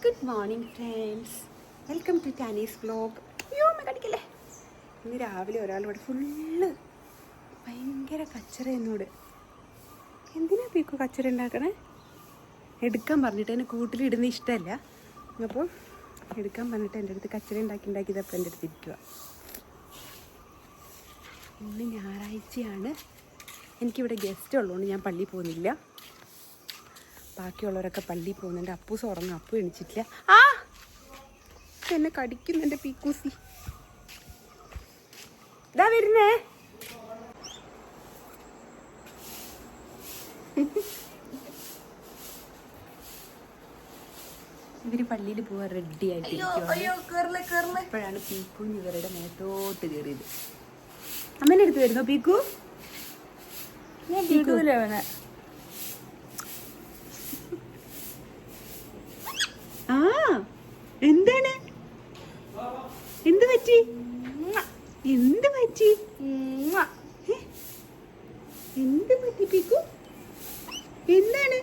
Good morning friends, welcome to Tani's vlog. അയ്യോ അമ്മ കടിക്കല്ലേ. ഇന്ന് രാവിലെ ഒരാളിവിടെ ഫുള്ള് ഭയങ്കര കച്ചറ എന്നോട്. എന്തിനാ പീക്കു കച്ചറ ഉണ്ടാക്കണേ? എടുക്കാൻ പറഞ്ഞിട്ട് എന്നെ കൂട്ടിലിടുന്ന ഇഷ്ടമല്ല. അപ്പോൾ എടുക്കാൻ പറഞ്ഞിട്ട് എൻ്റെ അടുത്ത് കച്ചറ ഉണ്ടാക്കിയതപ്പോൾ എൻ്റെ അടുത്ത് ഇരിക്കുക. ഇന്ന് ഞായറാഴ്ചയാണ്. എനിക്കിവിടെ ഗസ്റ്റ് ഉള്ളതുകൊണ്ട് ഞാൻ പള്ളിയിൽ പോകുന്നില്ല. ബാക്കിയുള്ളവരൊക്കെ പള്ളിയിൽ പോകുന്നുണ്ട്. അപ്പൂസ് ഉറങ്ങും, അപ്പു എണിച്ചിട്ടില്ല. ആ എന്നെ കടിക്കുന്നു എൻ്റെ പീക്കൂസി. ഇതാ വരുന്നേ. ഇവര് പള്ളിയിൽ പോവാൻ റെഡി ആയിട്ടിരിക്കുകയാണ്. ഇപ്പോഴാണ് പീക്കുഞ്ഞ് ഇവരുടെ മേത്തോട്ട് കയറിയത്. അമ്മേനെ അടുത്ത് വരുന്നോ പീക്കു? ആ എന്താണ്? എന്ത് പറ്റി? എന്ത് പറ്റി? എന്ത് പറ്റി പീക്കു? എന്താണ്?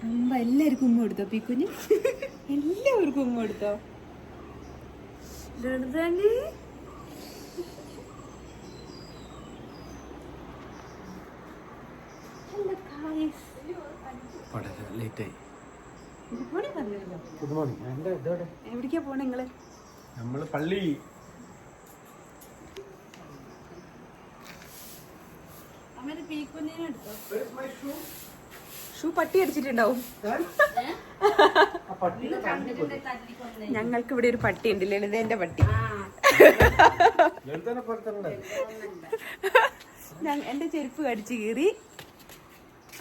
അമ്മ എല്ലാവർക്കും ഉമ്മ കൊടുത്തോ പീക്കുഞ്ഞ്? എല്ലാവർക്കും ഉമ്മ കൊടുത്തോ? എവിടേക്കാ പോണേ നിങ്ങള്? നമ്മള് പള്ളി. ഷൂ പട്ടി അടിച്ചിട്ടുണ്ടാവും. ഞങ്ങൾക്ക് ഇവിടെ ഒരു പട്ടി ഉണ്ട്, ലളിതേന്റെ പട്ടി. എന്റെ ചെരുപ്പ് കടിച്ചു കീറി.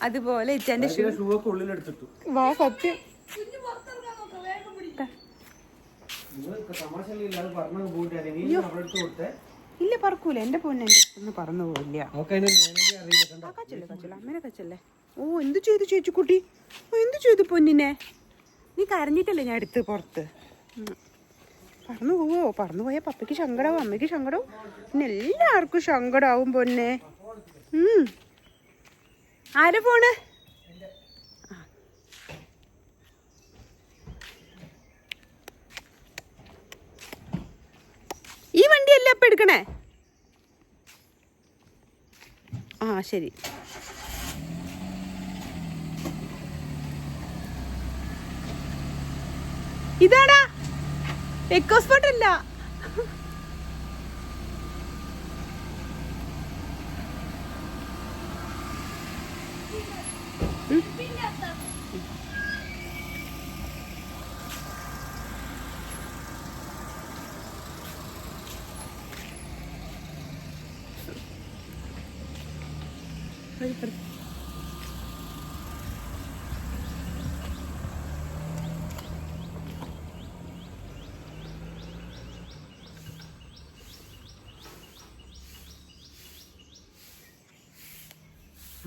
അതുപോലെ ഇച്ചന്റെ ഷൂ ഒക്കെ ഉള്ളിലെടുത്തിട്ടു. വാ സത്യം. ഇല്ല പറക്കൂല. എന്റെ പൊന്നെ ഒന്ന് പറന്നു പോയില്ല. അമ്മേനെ കച്ചല്ലേ. ഓ എന്ത് ചെയ്തു ചേച്ചിക്കുട്ടി? എന്ത് ചെയ്തു പൊന്നിനെ? നീ കരഞ്ഞിട്ടല്ലേ ഞാൻ എടുത്ത് പുറത്ത്? പറന്നു പോവോ? പറന്നു പോയാൽ പപ്പയ്ക്ക് സങ്കടാവും, അമ്മയ്ക്ക് സങ്കടാവും, പിന്നെ എല്ലാവർക്കും സങ്കടാവും പൊന്നെ. ആരെ പോണ്? ഈ വണ്ടിയല്ലേ അപ്പൊ എടുക്കണേ? ആ ശരി. ഇതാടാ എക്കോ സ്പോട്ട് അല്ല.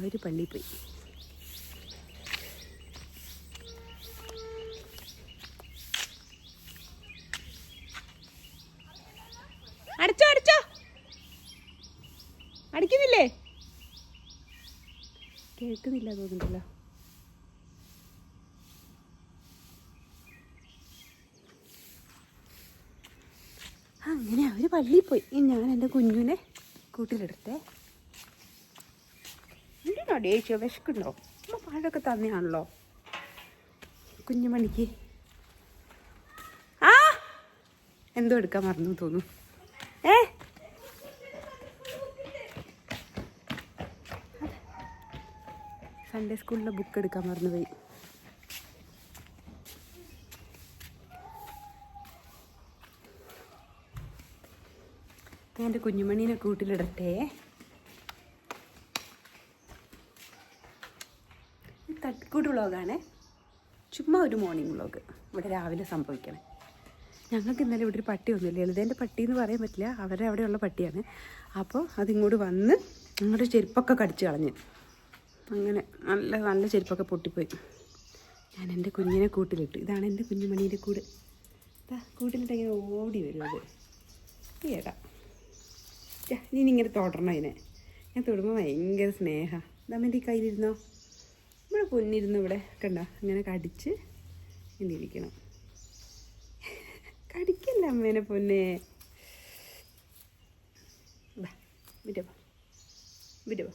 അവര് പള്ളിയിൽ പോയി. അടച്ചോ അടച്ചോ. അടിക്കുന്നില്ലേ? കേൾക്കുന്നില്ല തോന്നുന്നുണ്ടല്ലോ. അങ്ങനെ അവര് പള്ളിയിൽ പോയി. ഞാൻ എൻ്റെ കുഞ്ഞിനെ കൂട്ടിലെടുത്തേ. എന്തിനാ ദേഷ്യോ? വിശക്കുണ്ടോ? അമ്മ പാലൊക്കെ തന്നെയാണല്ലോ കുഞ്ഞുമണിക്ക്. ആ എന്തോ എടുക്കാൻ മറന്നു തോന്നുന്നു. സൺഡേ സ്കൂളിലെ ബുക്ക് എടുക്കാൻ മറന്നുപോയി. ഞാൻ എൻ്റെ കുഞ്ഞുമണീനെ കൂട്ടിലിടട്ടെ. തട്ടിക്കൂട്ട് വ്ളോഗാണ്, ചുമ്മാ ഒരു മോർണിംഗ് വ്ളോഗ്. ഇവിടെ രാവിലെ സംഭവിക്കണേ. ഞങ്ങൾക്ക് ഇന്നലെ ഇവിടെ ഒരു പട്ടി ഒന്നുമില്ല. ലളിതേൻ്റെ പട്ടി എന്ന് പറയാൻ പറ്റില്ല, അവരുടെ അവിടെയുള്ള പട്ടിയാണ്. അപ്പോൾ അതിങ്ങോട്ട് വന്ന് ഞങ്ങളുടെ ചെരുപ്പൊക്കെ കടിച്ചു കളഞ്ഞ്. അങ്ങനെ നല്ല നല്ല ചെരുപ്പൊക്കെ പൊട്ടിപ്പോയി. ഞാൻ എൻ്റെ കുഞ്ഞിനെ കൂട്ടിലിട്ടു. ഇതാണ് എൻ്റെ കുഞ്ഞുമണീൻ്റെ കൂട്. കൂട്ടിലിട്ട് ഇങ്ങനെ ഓടി വരും അത്. ഏടാ നീ ഇങ്ങനെ തൊടണം അതിനെ. ഞാൻ തൊടുമ്പോൾ ഭയങ്കര സ്നേഹമാണ്. ദമ്മൻ്റെ ഈ കയ്യിലിരുന്നോ, ഇവിടെ പൊന്നിരുന്നു, ഇവിടെ കണ്ട ഇങ്ങനെ കടിച്ച് ഇങ്ങനെ ഇരിക്കണം. കടിക്കല്ല അമ്മേനെ പൊന്നെ. വിടോ വിടോ,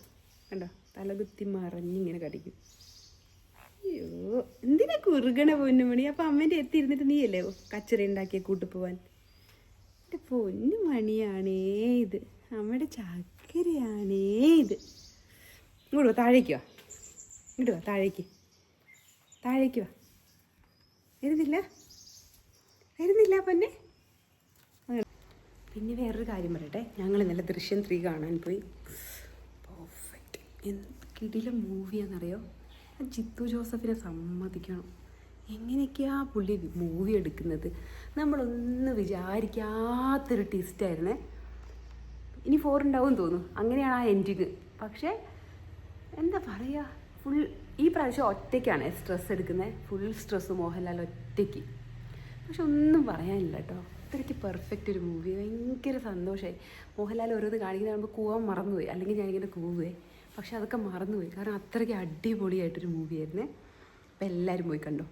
കണ്ടോ തലകുത്തി മറിഞ്ഞിങ്ങനെ കടിക്കും. അയ്യോ എന്തിനാ കുറുകണ പൊന്നുമണി? അപ്പം അമ്മേൻ്റെ എത്തിയിരുന്നിട്ട് നീയല്ലേ കച്ചറ ഉണ്ടാക്കിയ കൂട്ടു പോവാൻ? എൻ്റെ പൊന്നുമണിയാണേ ഇത്, അമ്മയുടെ ചക്കരയാണേ ഇത്. ഇങ്ങോട്ട് വാ, താഴേക്ക് വാ, ഇങ്ങോട്ട് വാ, താഴേക്ക് വാ. വരുന്നില്ല പൊന്നെ. പിന്നെ വേറൊരു കാര്യം പറയട്ടെ, ഞങ്ങൾ ഇന്നലെ ദൃശ്യം 3 കാണാൻ പോയി. പെർഫെക്റ്റ്, എന്ത് കിടിലം മൂവിയാണെന്നറിയോ? ജിത്തു ജോസഫിനെ സമ്മതിക്കണം. എങ്ങനെയൊക്കെയാ പുള്ളി മൂവി എടുക്കുന്നത്, നമ്മളൊന്നും വിചാരിക്കാത്തൊരു ട്വിസ്റ്റായിരുന്നേ. ഇനി 4 ഉണ്ടാവും തോന്നുന്നു, അങ്ങനെയാണ് ആ എൻഡിങ്. പക്ഷേ എന്താ പറയുക, ഫുൾ ഈ പ്രാവശ്യം ഒറ്റയ്ക്കാണ് സ്ട്രെസ് എടുക്കുന്നത്, ഫുൾ സ്ട്രെസ് മോഹൻലാൽ ഒറ്റയ്ക്ക്. പക്ഷെ ഒന്നും പറയാനില്ല കേട്ടോ, അത്രയ്ക്ക് പെർഫെക്റ്റ് ഒരു മൂവി. ഭയങ്കര സന്തോഷമായി. മോഹൻലാൽ ഓരോന്ന് കാണിക്കുന്ന കാണുമ്പോൾ കൂവാൻ മറന്നുപോയി, അല്ലെങ്കിൽ ഞാനിങ്ങനെ കൂവേ, പക്ഷെ അതൊക്കെ മറന്നുപോയി. കാരണം അത്രയ്ക്ക് അടിപൊളിയായിട്ടൊരു മൂവിയായിരുന്നേ. അപ്പോൾ എല്ലാവരും പോയി കണ്ടോ,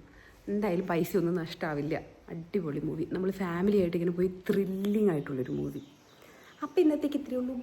എന്തായാലും പൈസ ഒന്നും നഷ്ടമാവില്ല. അടിപൊളി മൂവി, നമ്മൾ ഫാമിലി ആയിട്ട് ഇങ്ങനെ പോയി ത്രില്ലിംഗ് ആയിട്ടുള്ളൊരു മൂവി. അപ്പോൾ ഇന്നത്തേക്ക് ഇത്രയേ ഉള്ളൂ.